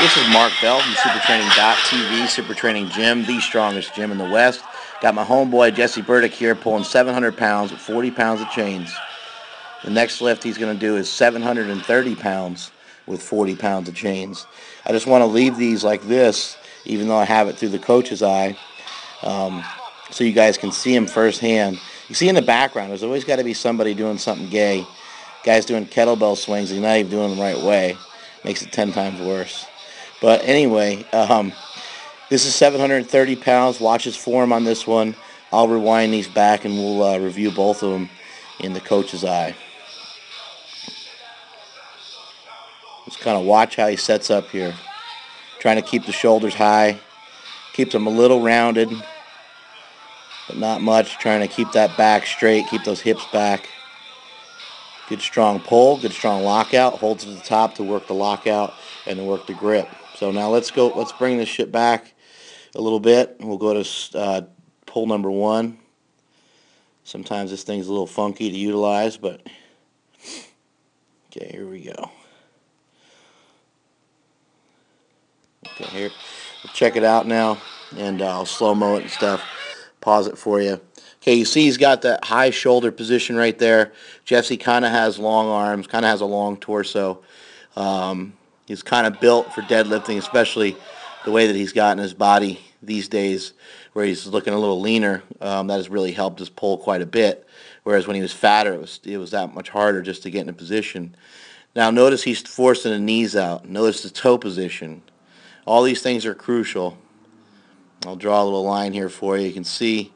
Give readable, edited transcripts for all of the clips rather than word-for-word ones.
This is Mark Bell from SuperTraining.tv, Super Training Gym, the strongest gym in the West. Got my homeboy Jesse Burdick here pulling 700 pounds with 40 pounds of chains. The next lift he's going to do is 730 pounds with 40 pounds of chains. I just want to leave these like this, even though I have it through the coach's eye, so you guys can see them firsthand. You see in the background, there's always got to be somebody doing something gay. Guys doing kettlebell swings, he's not even doing them the right way. Makes it 10 times worse. But anyway, this is 730 pounds. Watch his form on this one. I'll rewind these back and we'll review both of them in the coach's eye. Just kind of watch how he sets up here. Trying to keep the shoulders high. Keeps them a little rounded, but not much. Trying to keep that back straight, keep those hips back. Good strong pull, good strong lockout. Holds at the top to work the lockout and to work the grip. So now let's bring this shit back a little bit. We'll go to pull number 1. Sometimes this thing's a little funky to utilize, but okay, here we go. Okay, here, we'll check it out now, and I'll slow-mo it and stuff. Pause it for you. Okay, you see he's got that high shoulder position right there. Jesse kind of has long arms, kind of has a long torso. He's kind of built for deadlifting, especially the way that he's gotten his body these days, where he's looking a little leaner. That has really helped his pull quite a bit. Whereas when he was fatter, it was that much harder just to get in a position. Now notice he's forcing the knees out. Notice the toe position. All these things are crucial. I'll draw a little line here for you. You can see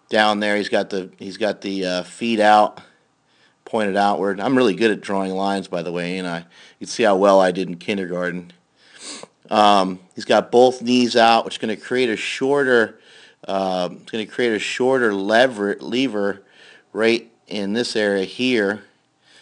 down there he's got the feet out, pointed outward. I'm really good at drawing lines, by the way, and you can see how well I did in kindergarten. He's got both knees out, which is going to create a shorter lever right in this area here.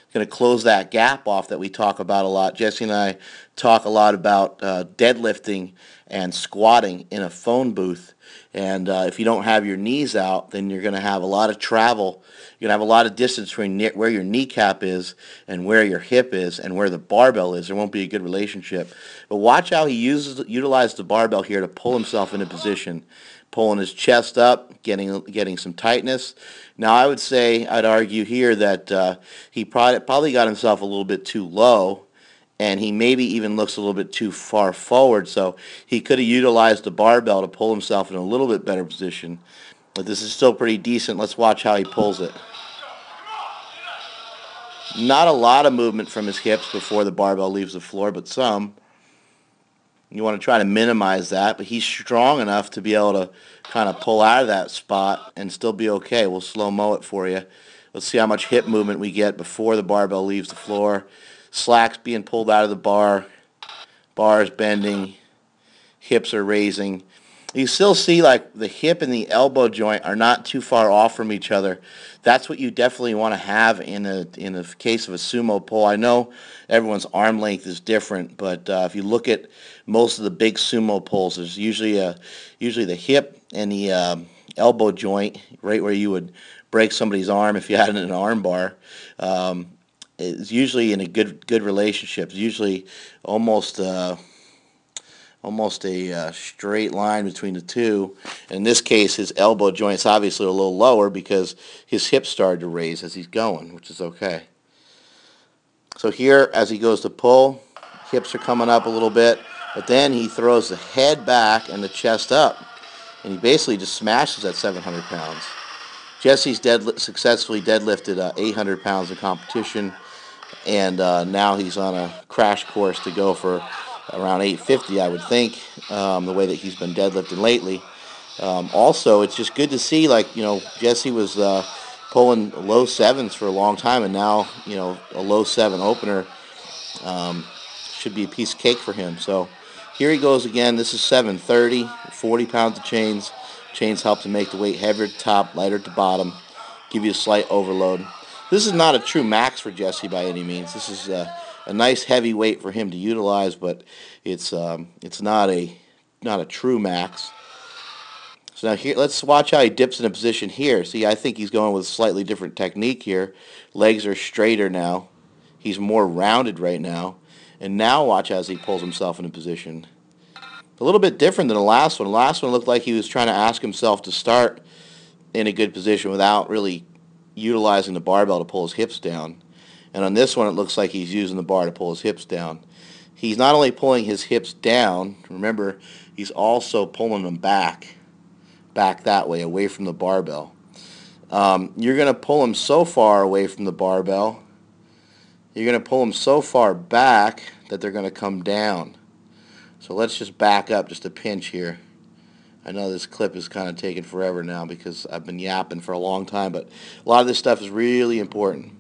It's going to close that gap off that we talk about a lot. Jesse and I talk a lot about deadlifting and squatting in a phone booth. And if you don't have your knees out, then you're going to have a lot of travel. You're going to have a lot of distance between where your kneecap is and where your hip is and where the barbell is. There won't be a good relationship. But watch how he utilizes the barbell here to pull himself into position. Pulling his chest up, getting some tightness. Now I'd argue here that he probably got himself a little bit too low, and he maybe even looks a little bit too far forward, so he could have utilized the barbell to pull himself in a little bit better position. But this is still pretty decent. Let's watch how he pulls it. Not a lot of movement from his hips before the barbell leaves the floor, but some. You want to try to minimize that, but he's strong enough to be able to kind of pull out of that spot and still be okay. We'll slow-mo it for you. Let's see how much hip movement we get before the barbell leaves the floor. Slacks being pulled out of the bar. Bars bending. Hips are raising. You still see like the hip and the elbow joint are not too far off from each other. That's what you definitely want to have in a case of a sumo pull. I know everyone's arm length is different, but if you look at most of the big sumo pulls, there's usually the hip and the elbow joint right where you would break somebody's arm if you had it in an arm bar. It's usually in a good relationship. It's usually almost a straight line between the two. In this case, his elbow joint's obviously a little lower because his hips started to raise as he's going, which is okay. So here, as he goes to pull, hips are coming up a little bit, but then he throws the head back and the chest up, and he basically just smashes at 700 pounds. Jesse's successfully deadlifted 800 pounds in competition, and now he's on a crash course to go for around 850, I would think, the way that he's been deadlifting lately. Also, it's just good to see, like, Jesse was pulling low 7s for a long time, and now, a low 7 opener should be a piece of cake for him. So here he goes again. This is 730, 40 pounds of chains. Chains help to make the weight heavier at the top, lighter at the bottom, give you a slight overload. This is not a true max for Jesse by any means. This is a nice heavy weight for him to utilize, but it's not a true max. So now here, let's watch how he dips in a position here. See, I think he's going with a slightly different technique here. Legs are straighter now. He's more rounded right now. And now watch as he pulls himself into position. A little bit different than the last one. The last one looked like he was trying to ask himself to start in a good position without really utilizing the barbell to pull his hips down. And on this one, it looks like he's using the bar to pull his hips down. He's not only pulling his hips down, remember, he's also pulling them back that way, away from the barbell. You're going to pull them so far away from the barbell, you're going to pull them so far back that they're going to come down. So let's just back up just a pinch here. I know this clip is kind of taking forever now because I've been yapping for a long time, but a lot of this stuff is really important.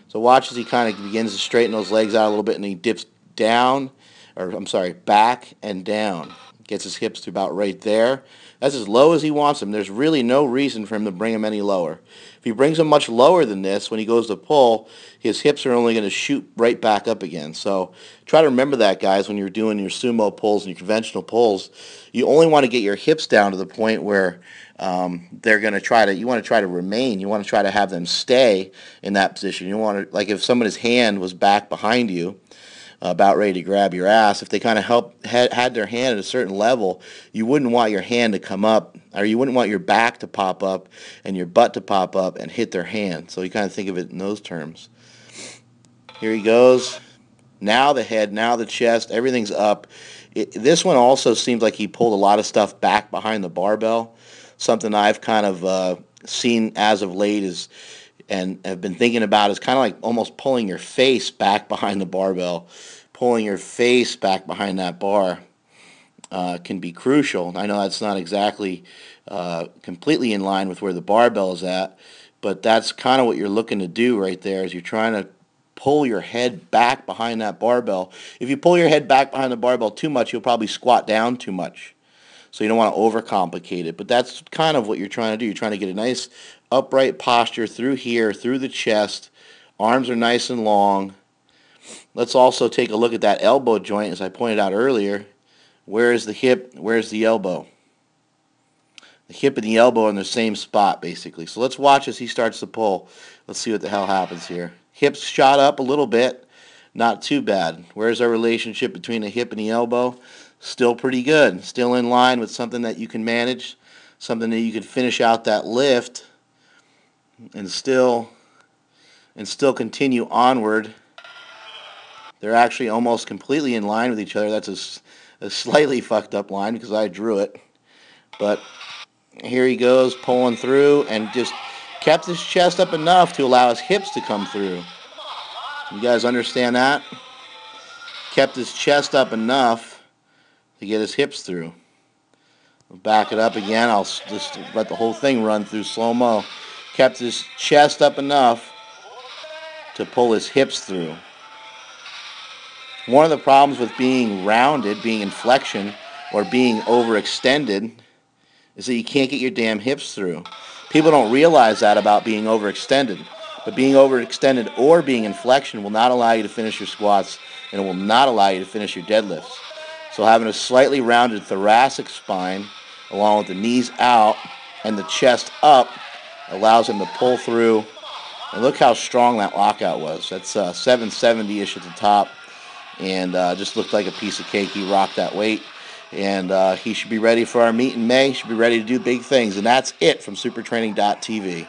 So watch as he kind of begins to straighten those legs out a little bit, and he dips down, or I'm sorry, back and down. Gets his hips to about right there. That's as low as he wants them. There's really no reason for him to bring them any lower. If he brings them much lower than this, when he goes to pull, his hips are only going to shoot right back up again. So try to remember that, guys, when you're doing your sumo pulls and your conventional pulls. You only want to get your hips down to the point where they're going to try to, you want to try to remain. You want to try to have them stay in that position. You want to, like if somebody's hand was back behind you, about ready to grab your ass, if they kind of had their hand at a certain level, you wouldn't want your hand to come up, or you wouldn't want your back to pop up and your butt to pop up and hit their hand. So you kind of think of it in those terms. Here he goes. Now the head, now the chest, everything's up. This one also seems like he pulled a lot of stuff back behind the barbell. Something I've kind of seen as of late is, and have been thinking about, is kind of like almost pulling your face back behind the barbell. Pulling your face back behind that bar can be crucial. I know that's not exactly completely in line with where the barbell is at, but that's kind of what you're looking to do right there, is you're trying to pull your head back behind that barbell. If you pull your head back behind the barbell too much, you'll probably squat down too much. So you don't want to overcomplicate it, but that's kind of what you're trying to do. You're trying to get a nice upright posture through here, through the chest. Arms are nice and long. Let's also take a look at that elbow joint, as I pointed out earlier. Where is the hip? Where's the elbow? The hip and the elbow are in the same spot, basically. So let's watch as he starts to pull. Let's see what the hell happens here. Hips shot up a little bit. Not too bad. Where's our relationship between the hip and the elbow? Still pretty good. Still in line with something that you can manage, something that you can finish out that lift and still continue onward. They're actually almost completely in line with each other. That's a slightly fucked up line because I drew it. But here he goes, pulling through, and just kept his chest up enough to allow his hips to come through. You guys understand that? Kept his chest up enough to get his hips through. I'll back it up again. I'll just let the whole thing run through slow-mo. Kept his chest up enough to pull his hips through. One of the problems with being rounded, being in flexion, or being overextended is that you can't get your damn hips through. People don't realize that about being overextended. But being overextended or being in flexion will not allow you to finish your squats, and it will not allow you to finish your deadlifts. So having a slightly rounded thoracic spine, along with the knees out and the chest up, allows him to pull through. And look how strong that lockout was. That's 770-ish at the top, and just looked like a piece of cake. He rocked that weight, and he should be ready for our meet in May. He should be ready to do big things. And that's it from supertraining.tv.